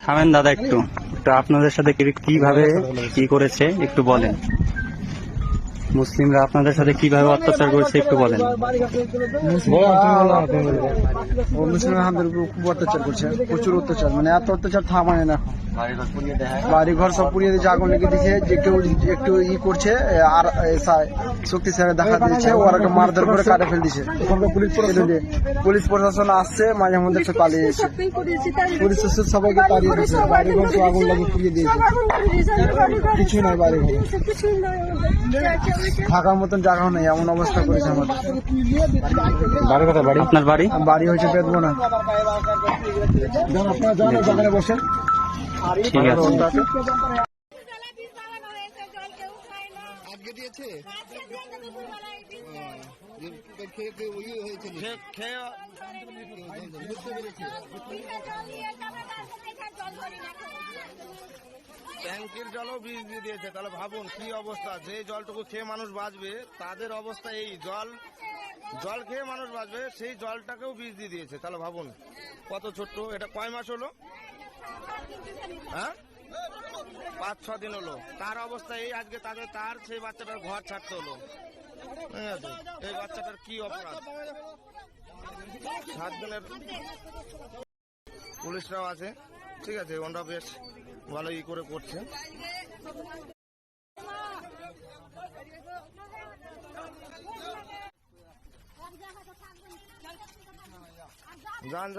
থামেন দাদা, একটু তো আপনাদের সাথে কিভাবে কি করেছে একটু বলেন। মুসলিমরা আপনাদের সাথে কিভাবে অত্যাচার করেছে একটু বলেন। মুসলিমরা আমাদের উপর খুব অত্যাচার করছে, প্রচুর অত্যাচার, মানে এত অত্যাচার থামায় না। বাড়ি ঘর সব পুড়িয়ে দিয়েছে, আগুন লেগে দিয়েছে। যে কেউ একটু করছে আর শক্তিশালী দেখা দিয়েছে, ওরা মারধর করে কাটে ফেল দিচ্ছে। পুলিশ প্রশাসন আসছে, মাঝে মধ্যে একটু পালিয়ে যাচ্ছে। পুলিশ সবাইকে তাড়িয়ে দিচ্ছে, বাড়ি ঘর সব আগুন লাগিয়ে পুড়িয়ে দিয়েছে। কিছু নাই, বাড়ি ঘর থাকার মতন জায়গাও নেই, এমন অবস্থা করেছে আমাদের। আপনার বাড়ি? বাড়ি হয়েছে বেদবনা। আপনারা বসেন, ঠিক আছে। ট্যাঙ্কির জলও বীজ দিয়ে দিয়েছে, তাহলে ভাবুন কি অবস্থা। যে জলটুকু খেয়ে মানুষ বাঁচবে তাদের অবস্থা এই। জল খেয়ে মানুষ বাঁচবে, সেই জলটাকেও বীজ দিয়ে দিয়েছে। তাহলে ভাবুন কত ছোট্ট। এটা কয় মাস হলো? হ্যাঁ, 5-6 দিন হলো। তার অবস্থা এই। আজকে তার সেই বাচ্চাটার ঘর ছাড়তে হলো। ঠিক আছে, এই বাচ্চাটার কি অপরাধ? 7 দিনের পুলিশরাও আছে, ঠিক আছে, ওনারা বেশ ভালো করে করছে। যান।